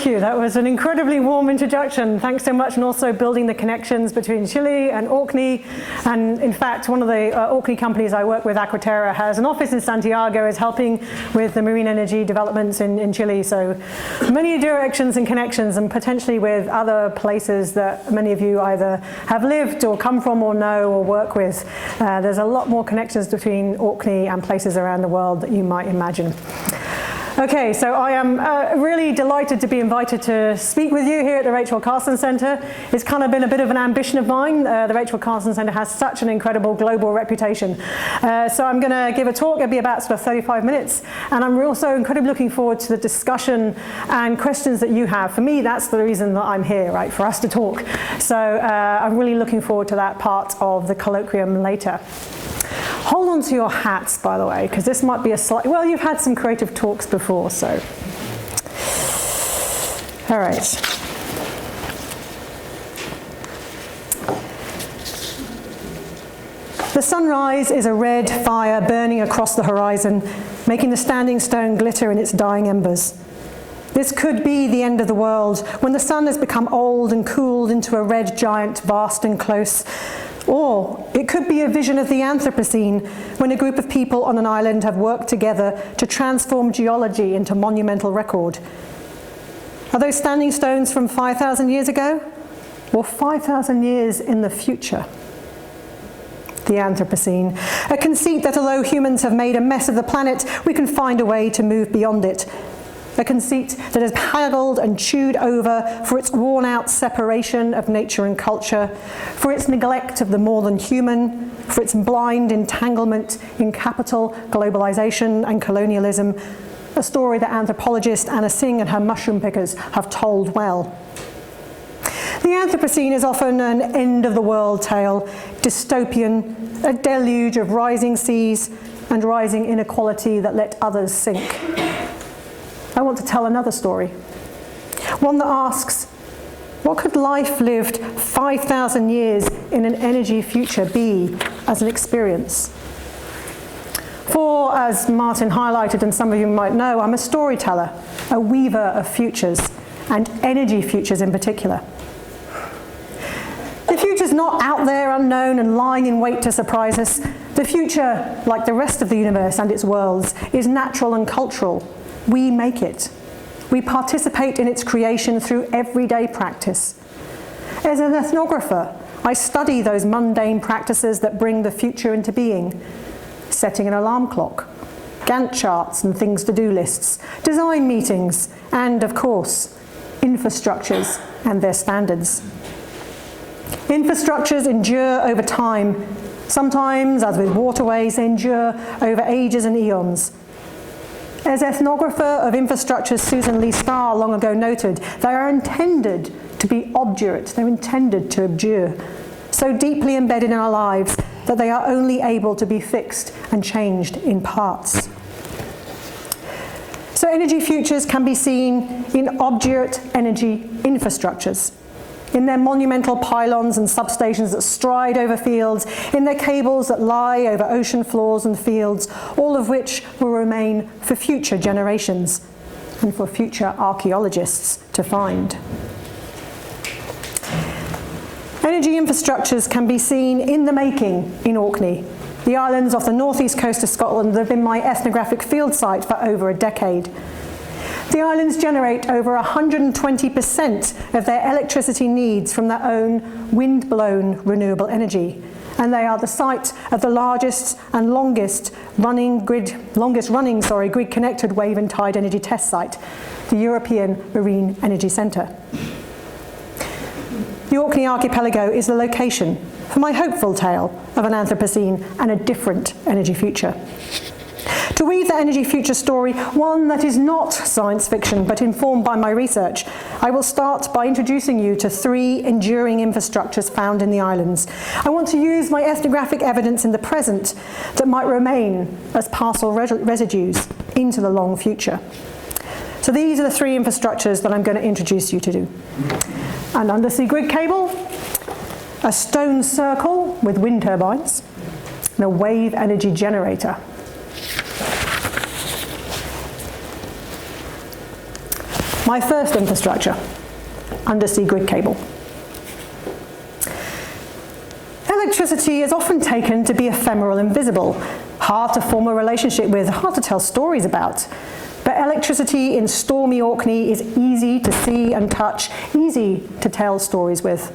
Thank you. That was an incredibly warm introduction. Thanks so much, and also building the connections between Chile and Orkney. And in fact, one of the Orkney companies I work with, Aquaterra, has an office in Santiago, is helping with the marine energy developments in Chile. So many directions and connections, and potentially with other places that many of you either have lived or come from or know or work with. There's a lot more connections between Orkney and places around the world that you might imagine. Okay, so I am really delighted to be invited to speak with you here at the Rachel Carson Center. It's kind of been a bit of an ambition of mine. The Rachel Carson Center has such an incredible global reputation. So I'm going to give a talk. It'll be about sort of 35 minutes. And I'm also incredibly looking forward to the discussion and questions that you have. For me, that's the reason that I'm here, right, for us to talk. So I'm really looking forward to that part of the colloquium later. Hold on to your hats, by the way, because this might be a slight... Well, you've had some creative talks before, so... All right. The sunrise is a red fire burning across the horizon, making the standing stone glitter in its dying embers. This could be the end of the world, when the sun has become old and cooled into a red giant, vast and close. Or it could be a vision of the Anthropocene, when a group of people on an island have worked together to transform geology into monumental record. Are those standing stones from 5,000 years ago? Or 5,000 years in the future? The Anthropocene, a conceit that although humans have made a mess of the planet, we can find a way to move beyond it. A conceit that has haggled and chewed over for its worn-out separation of nature and culture, for its neglect of the more than human, for its blind entanglement in capital, globalization and colonialism, a story that anthropologist Anna Singh and her mushroom pickers have told well. The Anthropocene is often an end-of-the-world tale, dystopian, a deluge of rising seas and rising inequality that let others sink. I want to tell another story, one that asks, what could life lived 5,000 years in an energy future be as an experience? For, as Martin highlighted and some of you might know, I'm a storyteller, a weaver of futures, and energy futures in particular. The future's not out there unknown and lying in wait to surprise us. The future, like the rest of the universe and its worlds, is natural and cultural. We make it. We participate in its creation through everyday practice. As an ethnographer, I study those mundane practices that bring the future into being. Setting an alarm clock, Gantt charts and things to do lists, design meetings, and of course, infrastructures and their standards. Infrastructures endure over time. Sometimes, as with waterways, they endure over ages and eons. As ethnographer of infrastructures Susan Lee Starr long ago noted, they are intended to be obdurate, they're intended to endure, so deeply embedded in our lives that they are only able to be fixed and changed in parts. So energy futures can be seen in obdurate energy infrastructures, in their monumental pylons and substations that stride over fields, in their cables that lie over ocean floors and fields, all of which will remain for future generations and for future archaeologists to find. Energy infrastructures can be seen in the making in Orkney. The islands off the northeast coast of Scotland have been my ethnographic field site for over a decade. The islands generate over 120% of their electricity needs from their own wind-blown renewable energy, and they are the site of the largest and longest running grid-connected wave and tide energy test site, the European Marine Energy Centre. The Orkney archipelago is the location for my hopeful tale of an Anthropocene and a different energy future. To weave the energy future story, one that is not science fiction but informed by my research, I will start by introducing you to 3 enduring infrastructures found in the islands. I want to use my ethnographic evidence in the present that might remain as parcel residues into the long future. So these are the 3 infrastructures that I'm going to introduce you to. An undersea grid cable, a stone circle with wind turbines, and a wave energy generator. My first infrastructure, undersea grid cable. Electricity is often taken to be ephemeral and visible, hard to form a relationship with, hard to tell stories about. But electricity in stormy Orkney is easy to see and touch, easy to tell stories with.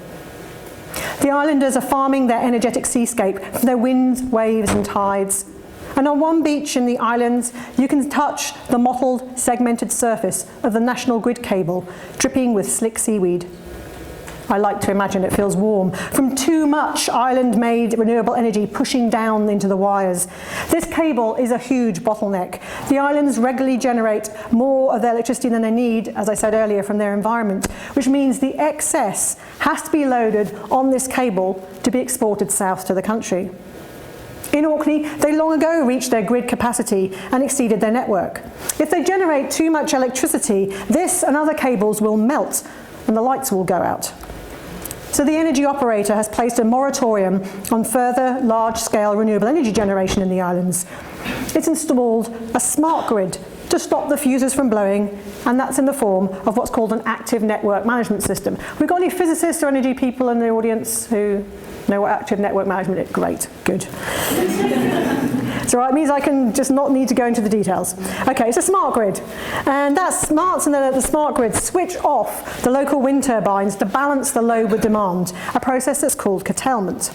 The islanders are farming their energetic seascape from their winds, waves and tides. And on one beach in the islands, you can touch the mottled, segmented surface of the national grid cable, dripping with slick seaweed. I like to imagine it feels warm from too much island-made renewable energy pushing down into the wires. This cable is a huge bottleneck. The islands regularly generate more of their electricity than they need, as I said earlier, from their environment, which means the excess has to be loaded on this cable to be exported south to the country. In Orkney, they long ago reached their grid capacity and exceeded their network. If they generate too much electricity, this and other cables will melt and the lights will go out. So the energy operator has placed a moratorium on further large-scale renewable energy generation in the islands. It's installed a smart grid to stop the fuses from blowing, and that's in the form of what's called an active network management system. We've got any physicists or energy people in the audience who know what active network management is? Great, good. So it means I can just not need to go into the details. Okay, it's a smart grid. And that smarts and the smart grid switch off the local wind turbines to balance the load with demand, a process that's called curtailment.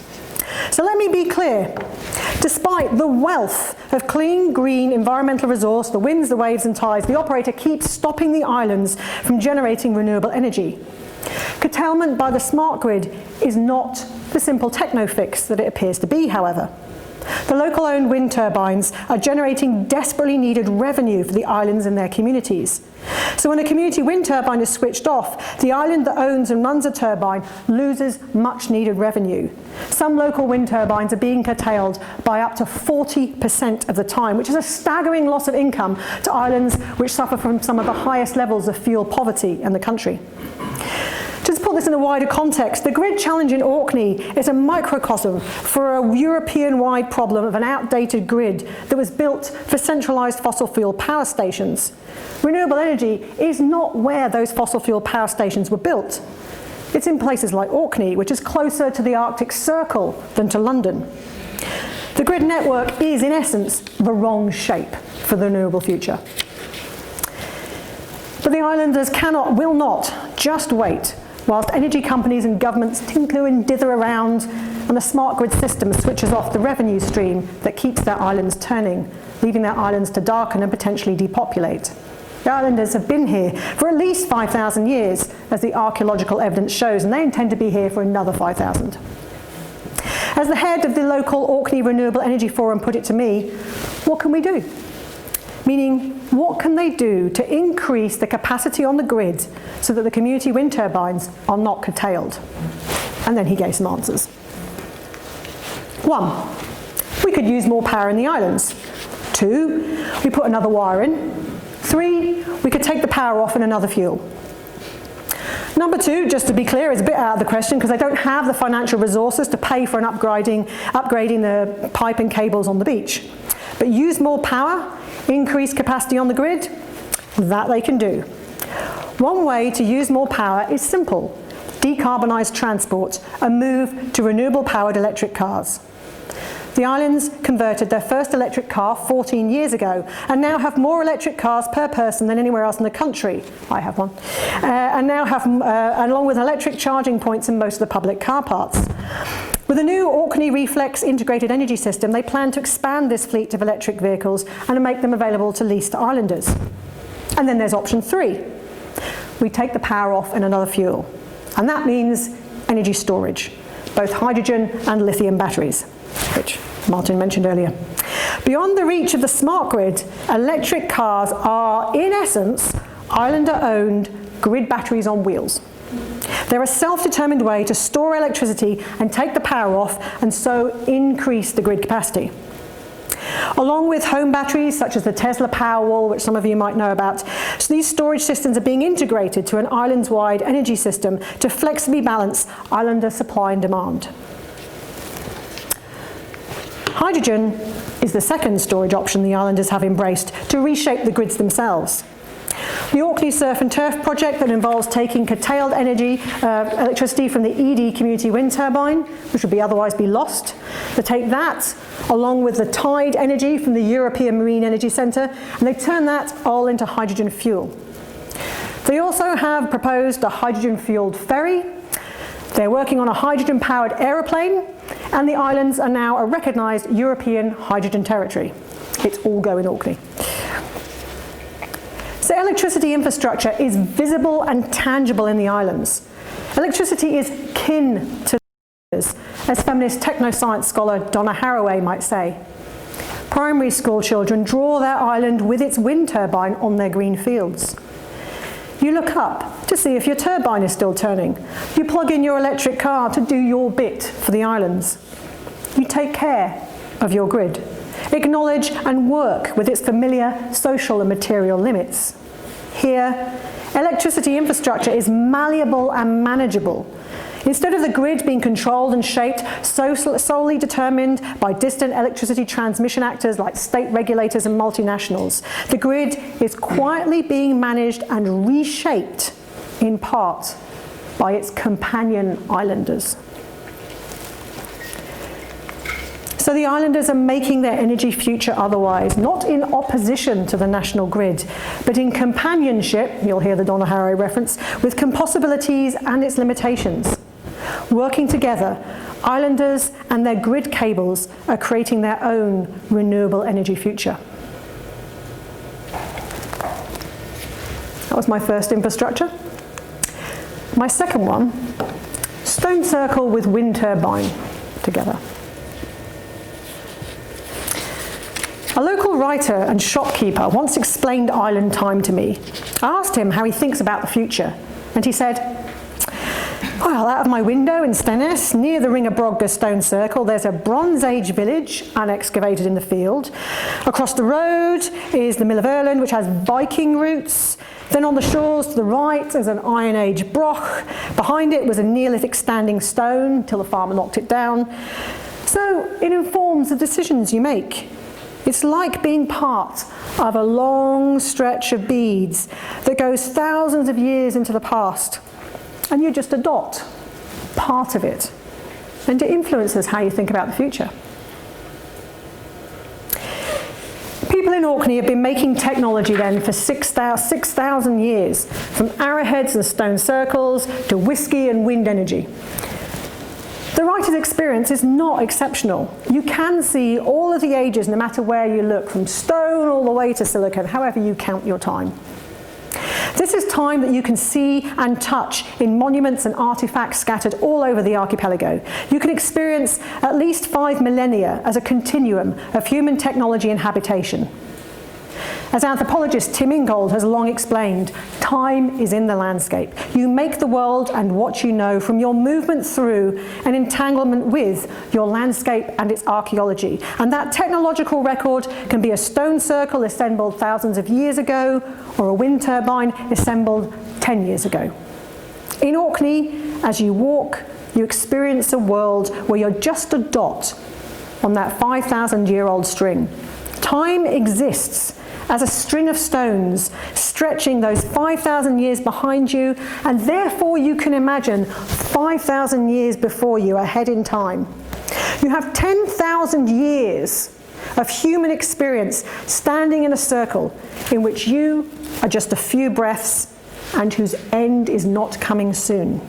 So let me be clear. Despite the wealth of clean, green, environmental resource, the winds, the waves and tides, the operator keeps stopping the islands from generating renewable energy. Curtailment by the smart grid is not the simple techno fix that it appears to be, however. The local-owned wind turbines are generating desperately needed revenue for the islands and their communities. So when a community wind turbine is switched off, the island that owns and runs a turbine loses much needed revenue. Some local wind turbines are being curtailed by up to 40% of the time, which is a staggering loss of income to islands which suffer from some of the highest levels of fuel poverty in the country. To put this in a wider context, the grid challenge in Orkney is a microcosm for a European-wide problem of an outdated grid that was built for centralised fossil fuel power stations. Renewable energy is not where those fossil fuel power stations were built. It's in places like Orkney, which is closer to the Arctic Circle than to London. The grid network is, in essence, the wrong shape for the renewable future. But the islanders will not just wait whilst energy companies and governments tinkle and dither around and the smart grid system switches off the revenue stream that keeps their islands turning, leaving their islands to darken and potentially depopulate. The islanders have been here for at least 5,000 years, as the archaeological evidence shows, and they intend to be here for another 5,000. As the head of the local Orkney Renewable Energy Forum put it to me, what can we do? Meaning, what can they do to increase the capacity on the grid so that the community wind turbines are not curtailed? And then he gave some answers. 1, we could use more power in the islands. 2, we put another wire in. 3, we could take the power off in another fuel. Number 2, just to be clear, is a bit out of the question because they don't have the financial resources to pay for upgrading the pipe and cables on the beach. But use more power, increase capacity on the grid, that they can do. One way to use more power is simple: decarbonise transport and move to renewable powered electric cars. The islands converted their first electric car 14 years ago and now have more electric cars per person than anywhere else in the country. I have one. And now have, along with electric charging points in most of the public car parks. With the new Orkney Reflex integrated energy system, they plan to expand this fleet of electric vehicles and make them available to leased islanders. And then there's option 3. We take the power off in another fuel. And that means energy storage, both hydrogen and lithium batteries, which Martin mentioned earlier. Beyond the reach of the smart grid, electric cars are, in essence, islander-owned grid batteries on wheels. They're a self-determined way to store electricity and take the power off, and so increase the grid capacity. Along with home batteries, such as the Tesla Powerwall, which some of you might know about, so these storage systems are being integrated to an islands-wide energy system to flexibly balance islander supply and demand. Hydrogen is the second storage option the islanders have embraced to reshape the grids themselves. The Orkney Surf and Turf project that involves taking curtailed electricity from the ED community wind turbine, which would otherwise be lost. They take that along with the tide energy from the European Marine Energy Center, and they turn that all into hydrogen fuel. They also have proposed a hydrogen-fueled ferry. They're working on a hydrogen-powered aeroplane, and the islands are now a recognised European hydrogen territory. It's all go in Orkney. So electricity infrastructure is visible and tangible in the islands. Electricity is kin to as feminist technoscience scholar Donna Haraway might say. Primary school children draw their island with its wind turbine on their green fields. You look up to see if your turbine is still turning. You plug in your electric car to do your bit for the islands. You take care of your grid. Acknowledge and work with its familiar social and material limits. Here, electricity infrastructure is malleable and manageable. Instead of the grid being controlled and shaped solely determined by distant electricity transmission actors like state regulators and multinationals, the grid is quietly being managed and reshaped in part by its companion islanders. So the islanders are making their energy future otherwise, not in opposition to the national grid, but in companionship, you'll hear the Donna Haraway reference, with possibilities and its limitations. Working together, islanders and their grid cables are creating their own renewable energy future. That was my first infrastructure. My second one, stone circle with wind turbine together. A local writer and shopkeeper once explained island time to me. I asked him how he thinks about the future, and he said, well, out of my window in Stennis, near the Ringabrogga stone circle, there's a Bronze Age village unexcavated in the field. Across the road is the Mill of Erland, which has Viking roots. Then on the shores to the right there's an Iron Age broch. Behind it was a Neolithic standing stone till the farmer knocked it down. So it informs the decisions you make. It's like being part of a long stretch of beads that goes thousands of years into the past. And you're just a dot, part of it. And it influences how you think about the future. People in Orkney have been making technology then for 6,000 years, from arrowheads and stone circles to whiskey and wind energy. The writer's experience is not exceptional. You can see all of the ages no matter where you look, from stone all the way to silicon, however you count your time. This is time that you can see and touch in monuments and artifacts scattered all over the archipelago. You can experience at least 5 millennia as a continuum of human technology and habitation. As anthropologist Tim Ingold has long explained, time is in the landscape. You make the world and what you know from your movement through and entanglement with your landscape and its archaeology. And that technological record can be a stone circle assembled thousands of years ago or a wind turbine assembled 10 years ago. In Orkney, as you walk, you experience a world where you're just a dot on that 5,000-year-old string. Time exists as a string of stones stretching those 5,000 years behind you, and therefore you can imagine 5,000 years before you ahead in time. You have 10,000 years of human experience standing in a circle in which you are just a few breaths and whose end is not coming soon.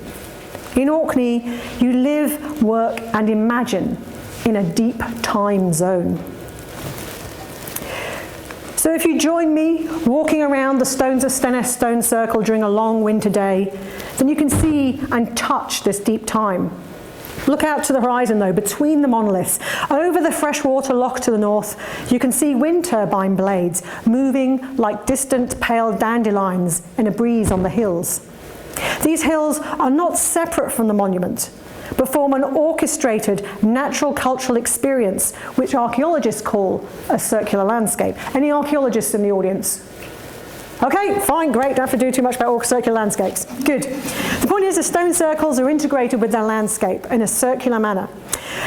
In Orkney, you live, work and imagine in a deep time zone. So if you join me walking around the stones of Stennis stone circle during a long winter day, then you can see and touch this deep time. Look out to the horizon though, between the monoliths. Over the freshwater loch to the north, you can see wind turbine blades moving like distant pale dandelions in a breeze on the hills. These hills are not separate from the monument, but form an orchestrated natural cultural experience which archaeologists call a circular landscape. Any archaeologists in the audience? Okay, fine, great, don't have to do too much about circular landscapes. Good. The point is the stone circles are integrated with their landscape in a circular manner.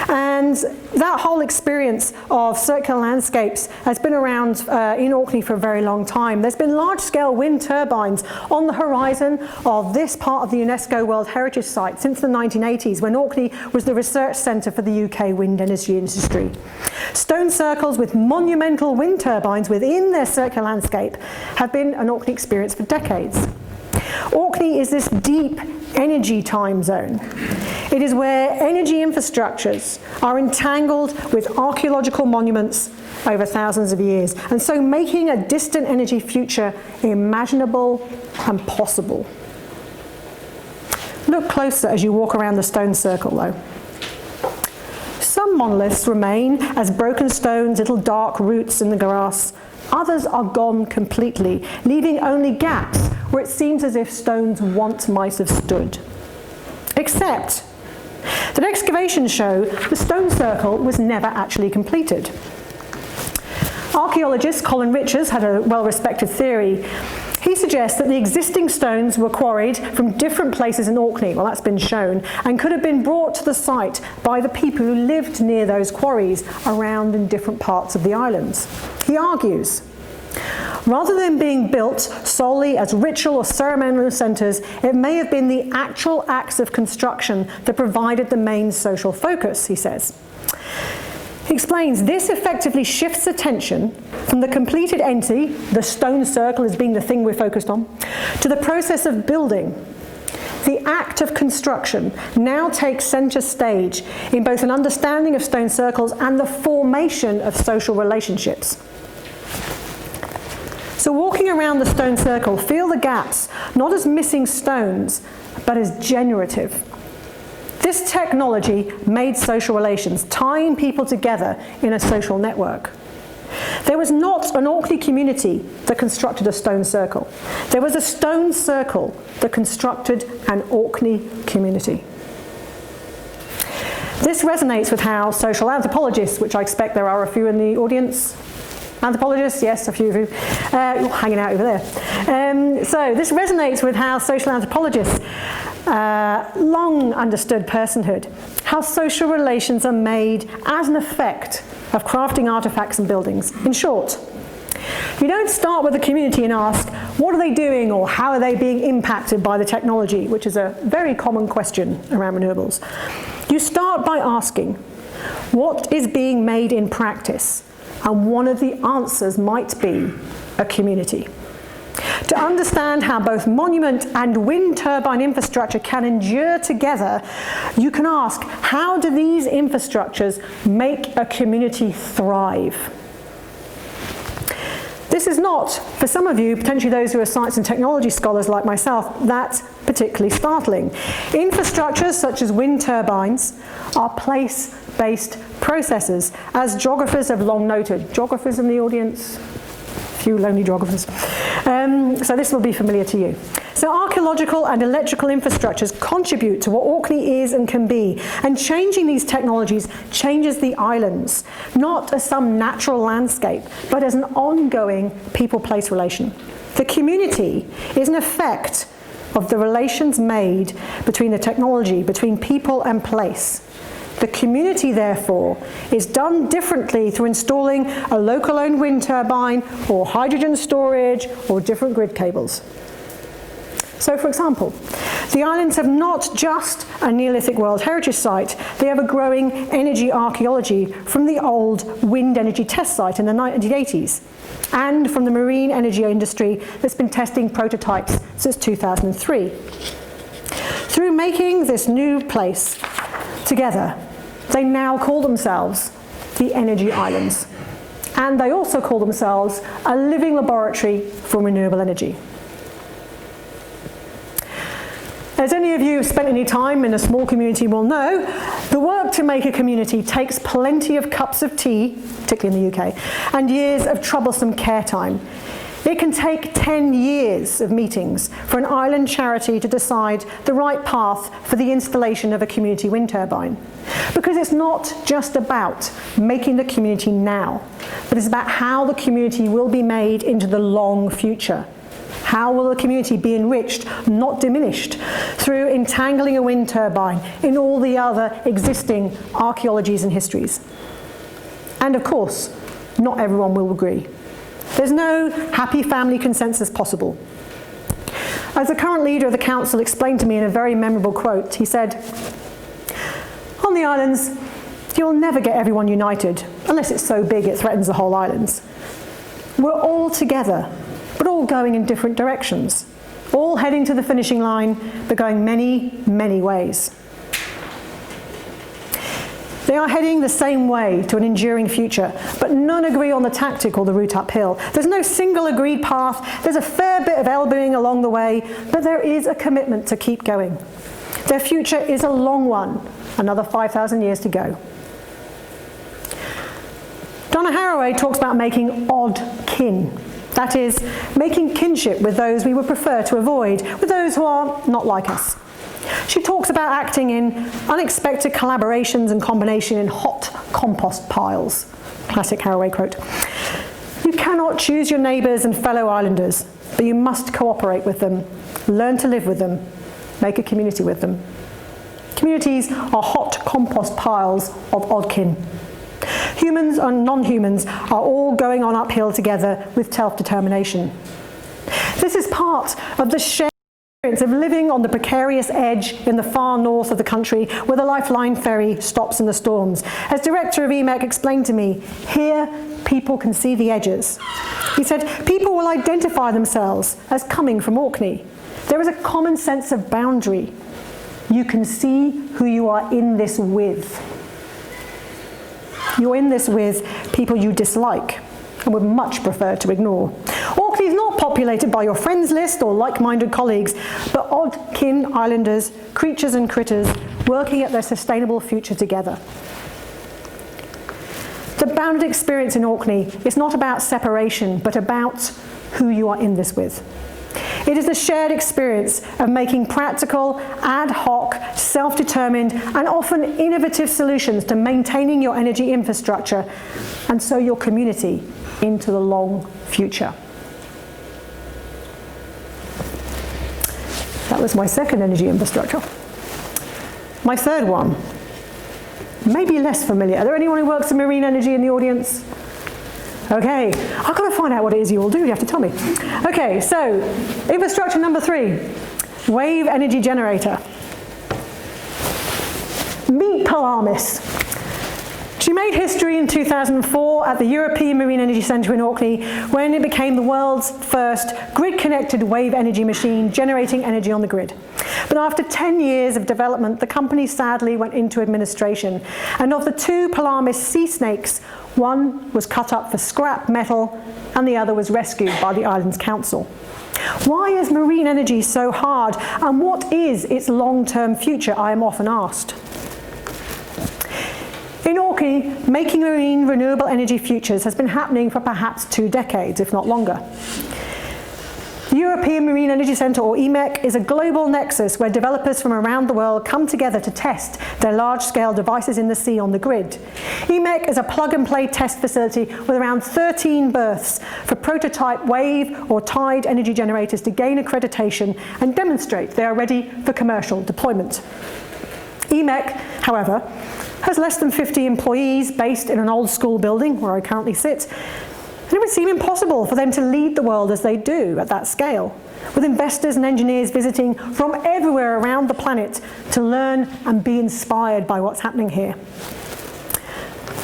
And that whole experience of circular landscapes has been around in Orkney for a very long time. There's been large-scale wind turbines on the horizon of this part of the UNESCO World Heritage Site since the 1980s, when Orkney was the research centre for the UK wind energy industry. Stone circles with monumental wind turbines within their circular landscape have been an Orkney experience for decades. Orkney is this deep energy time zone. It is where energy infrastructures are entangled with archaeological monuments over thousands of years, and so making a distant energy future imaginable and possible. Look closer as you walk around the stone circle, though. Some monoliths remain as broken stones, little dark roots in the grass. Others are gone completely, leaving only gaps where it seems as if stones once might have stood. Except that excavations show the stone circle was never actually completed. Archaeologist Colin Richards had a well-respected theory. He suggests that the existing stones were quarried from different places in Orkney, well that's been shown, and could have been brought to the site by the people who lived near those quarries around in different parts of the islands. He argues, rather than being built solely as ritual or ceremonial centres, it may have been the actual acts of construction that provided the main social focus, he says. He explains this effectively shifts attention from the completed entity, the stone circle as being the thing we're focused on, to the process of building. The act of construction now takes centre stage in both an understanding of stone circles and the formation of social relationships. So walking around the stone circle, feel the gaps, not as missing stones, but as generative. This technology made social relations, tying people together in a social network. There was not an Orkney community that constructed a stone circle. There was a stone circle that constructed an Orkney community. This resonates with how social anthropologists, which I expect there are a few in the audience, anthropologists, yes, a few of you, hanging out over there. So this resonates with how social anthropologists long understood personhood, how social relations are made as an effect of crafting artefacts and buildings. In short, you don't start with the community and ask, what are they doing or how are they being impacted by the technology, which is a very common question around renewables. You start by asking, what is being made in practice? And one of the answers might be a community. To understand how both monument and wind turbine infrastructure can endure together, you can ask, how do these infrastructures make a community thrive? This is not, for some of you, potentially those who are science and technology scholars like myself, that's particularly startling. Infrastructures such as wind turbines are place-based processes, as geographers have long noted. Geographers in the audience? Few lonely geographers. So this will be familiar to you. So archaeological and electrical infrastructures contribute to what Orkney is and can be, and changing these technologies changes the islands, not as some natural landscape, but as an ongoing people-place relation. The community is an effect of the relations made between the technology, between people and place. The community, therefore, is done differently through installing a local-owned wind turbine or hydrogen storage or different grid cables. So, for example, the islands have not just a Neolithic World Heritage Site, they have a growing energy archaeology from the old wind energy test site in the 1980s and from the marine energy industry that's been testing prototypes since 2003. Through making this new place together, they now call themselves the Energy Islands. And they also call themselves a living laboratory for renewable energy. As any of you who have spent any time in a small community will know, the work to make a community takes plenty of cups of tea, particularly in the UK, and years of troublesome care time. It can take 10 years of meetings for an island charity to decide the right path for the installation of a community wind turbine. Because it's not just about making the community now, but it's about how the community will be made into the long future. How will the community be enriched, not diminished, through entangling a wind turbine in all the other existing archaeologies and histories? And of course, not everyone will agree. There's no happy family consensus possible. As the current leader of the council explained to me in a very memorable quote, he said, "On the islands, you'll never get everyone united, unless it's so big it threatens the whole islands. We're all together, but all going in different directions, all heading to the finishing line, but going many, many ways. They are heading the same way to an enduring future, but none agree on the tactic or the route uphill. There's no single agreed path. There's a fair bit of elbowing along the way, but there is a commitment to keep going. Their future is a long one, another 5,000 years to go." Donna Haraway talks about making odd kin. That is, making kinship with those we would prefer to avoid, with those who are not like us. She talks about acting in unexpected collaborations and combination in hot compost piles. Classic Haraway quote. You cannot choose your neighbours and fellow islanders, but you must cooperate with them, learn to live with them, make a community with them. Communities are hot compost piles of oddkin. Humans and non-humans are all going on uphill together with self-determination. This is part of the shared experience of living on the precarious edge in the far north of the country where the Lifeline ferry stops in the storms. As director of EMEC explained to me, here people can see the edges. He said, people will identify themselves as coming from Orkney. There is a common sense of boundary. You can see who you are in this with. You're in this with people you dislike and would much prefer to ignore. Orkney is not populated by your friends list or like-minded colleagues, but odd kin islanders, creatures and critters, working at their sustainable future together. The bounded experience in Orkney is not about separation, but about who you are in this with. It is the shared experience of making practical, ad hoc, self-determined, and often innovative solutions to maintaining your energy infrastructure and so your community into the long future. That was my second energy infrastructure. My third one, maybe less familiar. Are there anyone who works in marine energy in the audience? Okay, I've got to find out what it is you all do. You have to tell me. Okay, so infrastructure number 3, wave energy generator. Meet Pelamis. She made history in 2004 at the European Marine Energy Center in Orkney when it became the world's first grid-connected wave energy machine generating energy on the grid. But after 10 years of development, the company sadly went into administration. And of the 2 Pelamis sea snakes, one was cut up for scrap metal and the other was rescued by the island's council. Why is marine energy so hard, and what is its long-term future, I am often asked. In Orkney, making marine renewable energy futures has been happening for perhaps 2 decades, if not longer. The European Marine Energy Center, or EMEC, is a global nexus where developers from around the world come together to test their large-scale devices in the sea on the grid. EMEC is a plug-and-play test facility with around 13 berths for prototype wave or tide energy generators to gain accreditation and demonstrate they are ready for commercial deployment. EMEC, however, has less than 50 employees based in an old-school building where I currently sit. And it would seem impossible for them to lead the world as they do at that scale, with investors and engineers visiting from everywhere around the planet to learn and be inspired by what's happening here.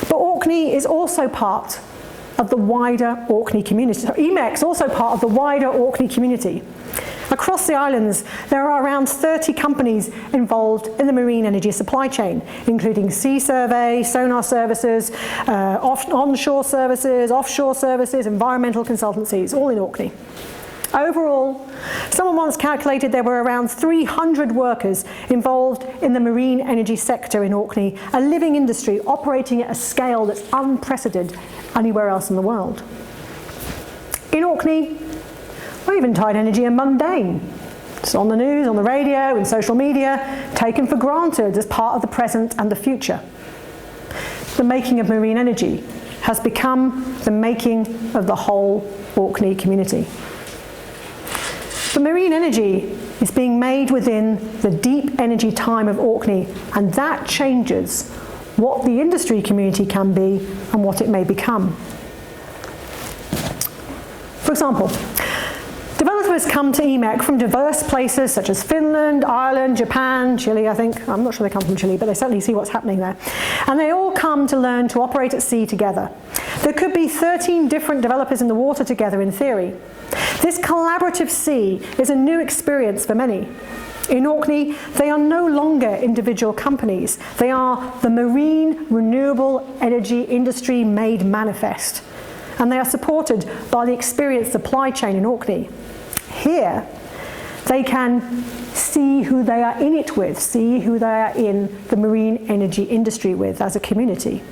But Orkney is also part of the wider Orkney community. So EMEC is also part of the wider Orkney community. Across the islands, there are around 30 companies involved in the marine energy supply chain, including sea survey, sonar services, onshore services, offshore services, environmental consultancies, all in Orkney. Overall, someone once calculated there were around 300 workers involved in the marine energy sector in Orkney, a living industry operating at a scale that's unprecedented anywhere else in the world. In Orkney, wave and tide energy are mundane. It's on the news, on the radio, in social media, taken for granted as part of the present and the future. The making of marine energy has become the making of the whole Orkney community. But marine energy is being made within the deep energy time of Orkney, and that changes what the industry community can be and what it may become. For example, developers come to EMEC from diverse places such as Finland, Ireland, Japan, Chile, I think. I'm not sure they come from Chile, but they certainly see what's happening there. And they all come to learn to operate at sea together. There could be 13 different developers in the water together in theory. This collaborative sea is a new experience for many. In Orkney, they are no longer individual companies. They are the marine renewable energy industry made manifest. And they are supported by the experienced supply chain in Orkney. Here, they can see who they are in it with, see who they are in the marine energy industry with as a community.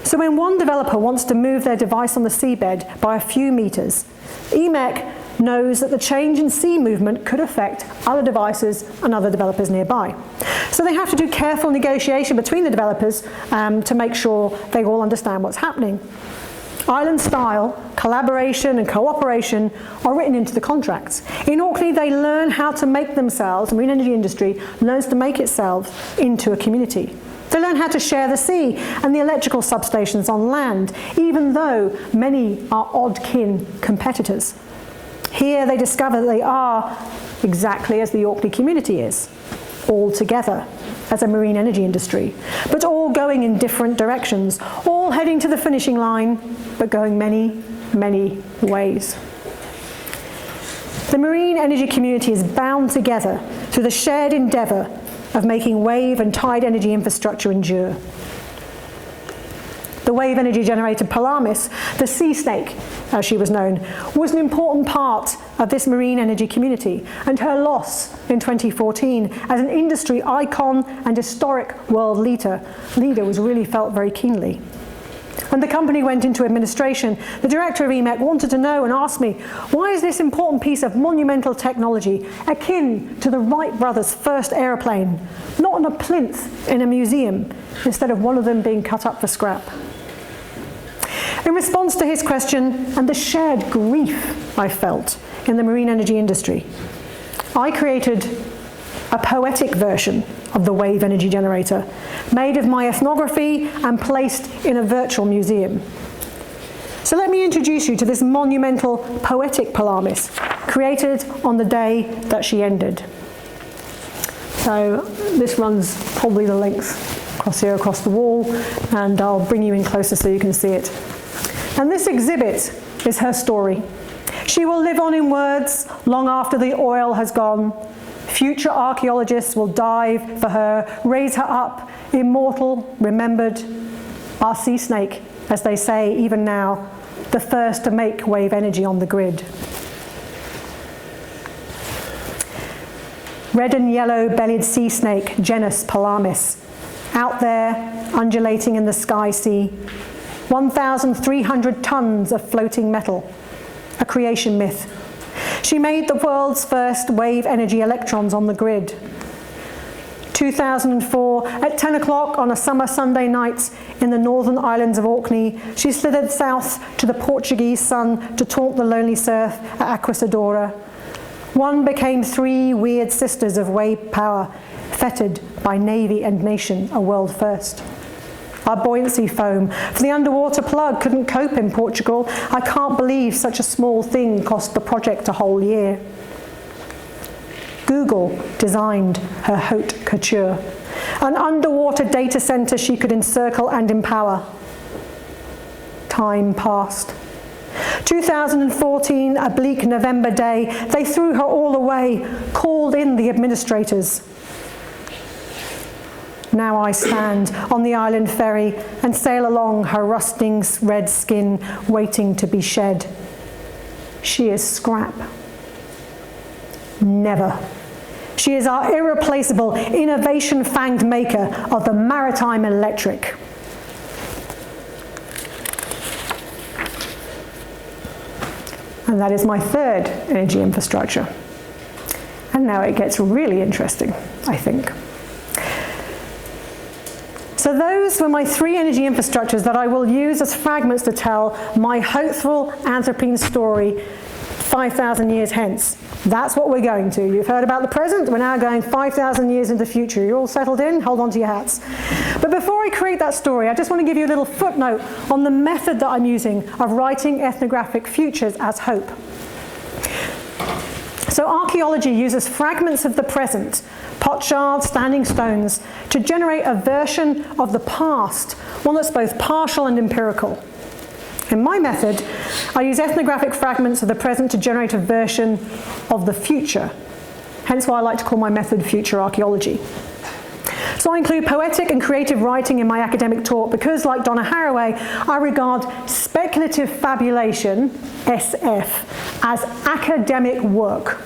So when one developer wants to move their device on the seabed by a few meters, EMEC knows that the change in sea movement could affect other devices and other developers nearby. So they have to do careful negotiation between the developers to make sure they all understand what's happening. Island style, collaboration and cooperation are written into the contracts. In Orkney, they learn how to make themselves, the marine energy industry learns to make itself into a community. They learn how to share the sea and the electrical substations on land, even though many are odd-kin competitors. Here they discover that they are exactly as the Orkney community is, all together as a marine energy industry, but all going in different directions, all heading to the finishing line, but going many, many ways. The marine energy community is bound together through the shared endeavour of making wave and tide energy infrastructure endure. The wave energy generator Pelamis, the sea snake, as she was known, was an important part of this marine energy community, and her loss in 2014 as an industry icon and historic world leader was really felt very keenly. When the company went into administration, the director of EMEC wanted to know and asked me, why is this important piece of monumental technology akin to the Wright brothers' first aeroplane, not on a plinth in a museum, instead of one of them being cut up for scrap? In response to his question and the shared grief I felt in the marine energy industry, I created a poetic version of the wave energy generator, made of my ethnography and placed in a virtual museum. So let me introduce you to this monumental poetic Pelamis, created on the day that she ended. So this runs probably the length across here, across the wall, and I'll bring you in closer so you can see it. And this exhibit is her story. She will live on in words long after the oil has gone. Future archaeologists will dive for her, raise her up, immortal, remembered, our sea snake, as they say even now, the first to make wave energy on the grid. Red and yellow bellied sea snake, genus Pelamis, out there undulating in the sky sea. 1,300 tons of floating metal, a creation myth. She made the world's first wave energy electrons on the grid. 2004, at 10 o'clock on a summer Sunday night in the northern islands of Orkney, she slithered south to the Portuguese sun to taunt the lonely surf at Aquasadora. One became 3 weird sisters of wave power, fettered by navy and nation, a world first. Our buoyancy foam for the underwater plug couldn't cope in Portugal. I can't believe such a small thing cost the project a whole year. Google designed her haute couture, an underwater data center she could encircle and empower. Time passed. 2014, a bleak November day, they threw her all away, called in the administrators. Now I stand on the island ferry and sail along her rusting red skin, waiting to be shed. She is scrap. Never. She is our irreplaceable, innovation-fanged maker of the maritime electric. And that is my third energy infrastructure. And now it gets really interesting, I think. So those were my 3 energy infrastructures that I will use as fragments to tell my hopeful Anthropocene story 5,000 years hence. That's what we're going to. You've heard about the present, we're now going 5,000 years into the future. You're all settled in? Hold on to your hats. But before I create that story, I just want to give you a little footnote on the method that I'm using of writing ethnographic futures as hope. So archaeology uses fragments of the present, potsherds, standing stones, to generate a version of the past, one that's both partial and empirical. In my method, I use ethnographic fragments of the present to generate a version of the future, hence why I like to call my method future archaeology. So I include poetic and creative writing in my academic talk because, like Donna Haraway, I regard speculative fabulation, SF, as academic work.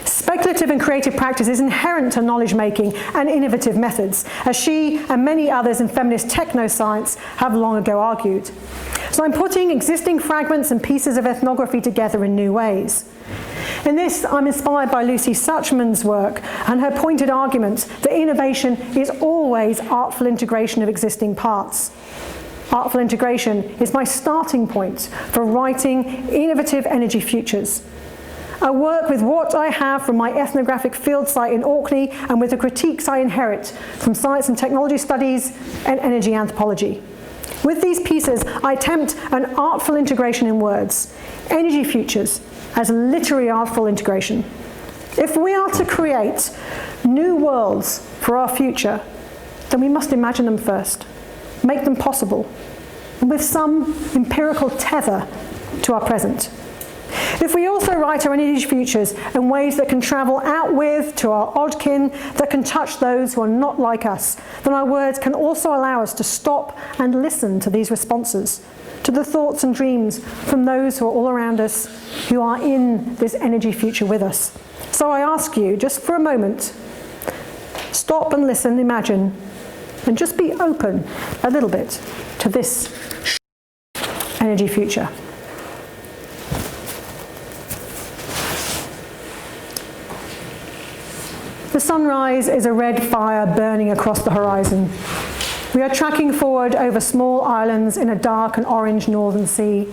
Speculative and creative practice is inherent to knowledge-making and innovative methods, as she and many others in feminist techno-science have long ago argued. So I'm putting existing fragments and pieces of ethnography together in new ways. In this, I'm inspired by Lucy Suchman's work and her pointed argument that innovation is always artful integration of existing parts. Artful integration is my starting point for writing innovative energy futures. I work with what I have from my ethnographic field site in Orkney and with the critiques I inherit from science and technology studies and energy anthropology. With these pieces, I attempt an artful integration in words, energy futures as literary artful integration. If we are to create new worlds for our future, then we must imagine them first, make them possible, and with some empirical tether to our present. If we also write our energy futures in ways that can travel out with to our oddkin, that can touch those who are not like us, then our words can also allow us to stop and listen to these responses, to the thoughts and dreams from those who are all around us, who are in this energy future with us. So I ask you, just for a moment, stop and listen, imagine, and just be open a little bit to this energy future. The sunrise is a red fire burning across the horizon. We are tracking forward over small islands in a dark and orange northern sea.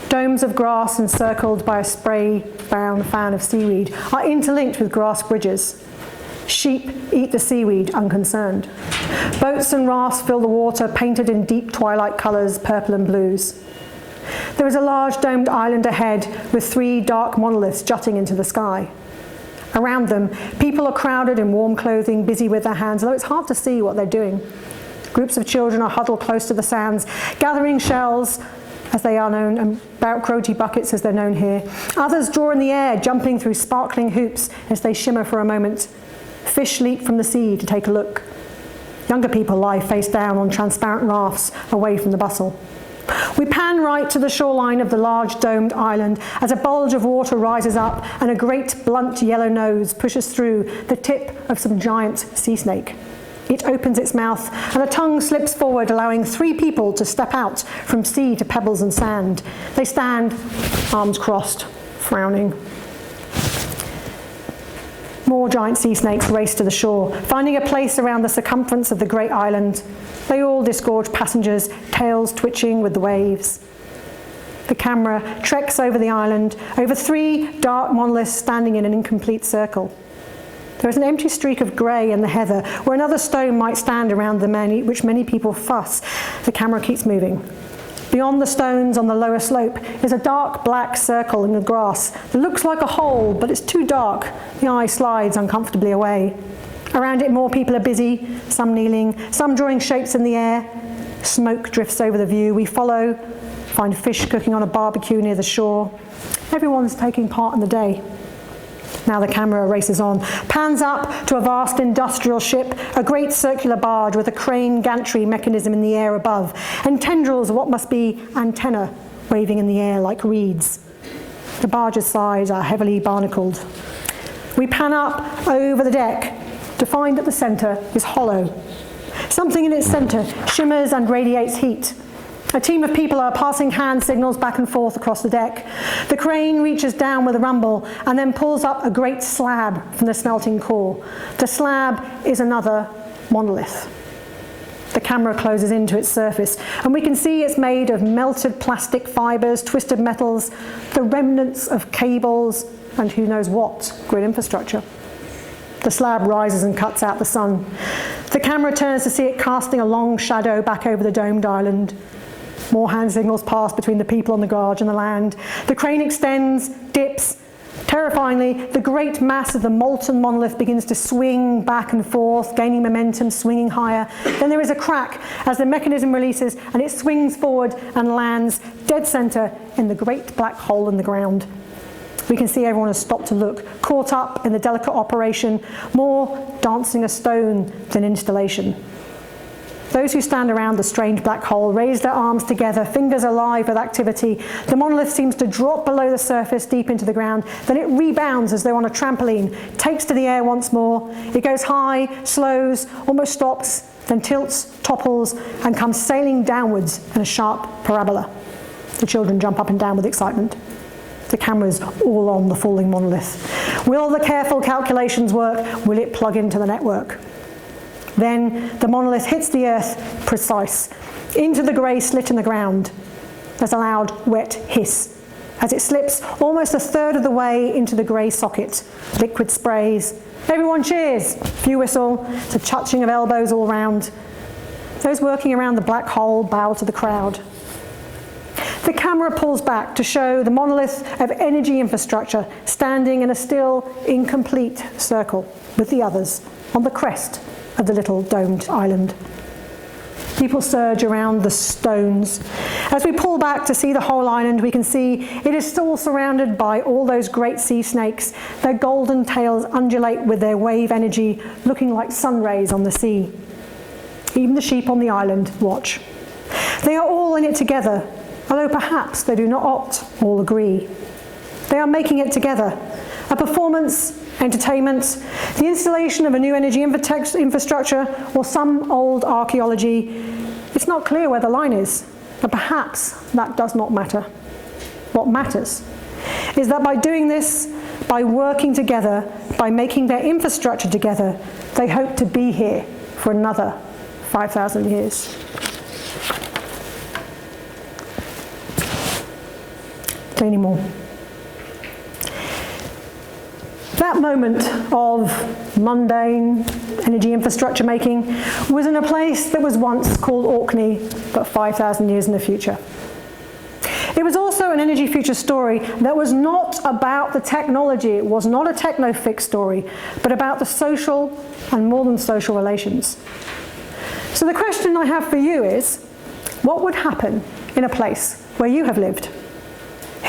Domes of grass encircled by a spray-bound fan of seaweed are interlinked with grass bridges. Sheep eat the seaweed unconcerned. Boats and rafts fill the water, painted in deep twilight colours, purple and blues. There is a large domed island ahead with 3 dark monoliths jutting into the sky. Around them, people are crowded in warm clothing, busy with their hands, although it's hard to see what they're doing. Groups of children are huddled close to the sands, gathering shells, as they are known, and croquet buckets as they're known here. Others draw in the air, jumping through sparkling hoops as they shimmer for a moment. Fish leap from the sea to take a look. Younger people lie face down on transparent rafts away from the bustle. We pan right to the shoreline of the large domed island as a bulge of water rises up and a great blunt yellow nose pushes through the tip of some giant sea snake. It opens its mouth and a tongue slips forward, allowing 3 people to step out from sea to pebbles and sand. They stand, arms crossed, frowning. More giant sea snakes race to the shore, finding a place around the circumference of the great island. They all disgorge passengers, tails twitching with the waves. The camera treks over the island, over 3 dark monoliths standing in an incomplete circle. There is an empty streak of grey in the heather, where another stone might stand around which many people fuss. The camera keeps moving. Beyond the stones on the lower slope is a dark black circle in the grass that looks like a hole, but it's too dark. The eye slides uncomfortably away. Around it, more people are busy, some kneeling, some drawing shapes in the air. Smoke drifts over the view. We follow, find fish cooking on a barbecue near the shore. Everyone's taking part in the day. Now the camera races on, pans up to a vast industrial ship, a great circular barge with a crane gantry mechanism in the air above, and tendrils of what must be antennae waving in the air like reeds. The barge's sides are heavily barnacled. We pan up over the deck to find that the centre is hollow. Something in its centre shimmers and radiates heat. A team of people are passing hand signals back and forth across the deck. The crane reaches down with a rumble and then pulls up a great slab from the smelting core. The slab is another monolith. The camera closes into its surface, and we can see it's made of melted plastic fibres, twisted metals, the remnants of cables, and who knows what grid infrastructure. The slab rises and cuts out the sun. The camera turns to see it casting a long shadow back over the domed island. More hand signals pass between the people on the barge and the land. The crane extends, dips. Terrifyingly, the great mass of the molten monolith begins to swing back and forth, gaining momentum, swinging higher. Then there is a crack as the mechanism releases, and it swings forward and lands dead center in the great black hole in the ground. We can see everyone has stopped to look, caught up in the delicate operation, more dancing a stone than installation. Those who stand around the strange black hole raise their arms together, fingers alive with activity. The monolith seems to drop below the surface deep into the ground. Then it rebounds as though on a trampoline, takes to the air once more. It goes high, slows, almost stops, then tilts, topples, and comes sailing downwards in a sharp parabola. The children jump up and down with excitement. The camera's all on the falling monolith. Will the careful calculations work? Will it plug into the network? Then the monolith hits the earth precise, into the grey slit in the ground. There's a loud, wet hiss as it slips almost a third of the way into the grey socket. Liquid sprays. Everyone cheers. Few whistle. It's a touching of elbows all round. Those working around the black hole bow to the crowd. The camera pulls back to show the monolith of energy infrastructure standing in a still incomplete circle with the others on the crest of the little domed island. People surge around the stones. As we pull back to see the whole island, we can see it is still surrounded by all those great sea snakes. Their golden tails undulate with their wave energy, looking like sun rays on the sea. Even the sheep on the island watch. They are all in it together, although perhaps they do not all agree. They are making it together. A performance, entertainment, the installation of a new energy infrastructure, or some old archaeology. It's not clear where the line is, but perhaps that does not matter. What matters is that by doing this, by working together, by making their infrastructure together, they hope to be here for another 5,000 years. Any more? That moment of mundane energy infrastructure making was in a place that was once called Orkney, but 5,000 years in the future. It was also an energy future story that was not about the technology. It was not a techno-fix story, but about the social and more than social relations. So the question I have for you is, what would happen in a place where you have lived?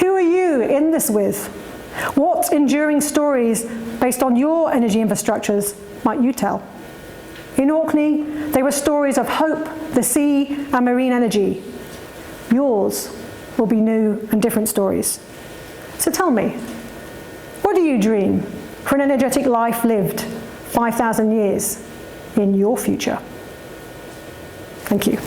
Who are you in this with? What enduring stories based on your energy infrastructures might you tell? In Orkney, they were stories of hope, the sea, and marine energy. Yours will be new and different stories. So tell me, what do you dream for an energetic life lived 5,000 years in your future? Thank you.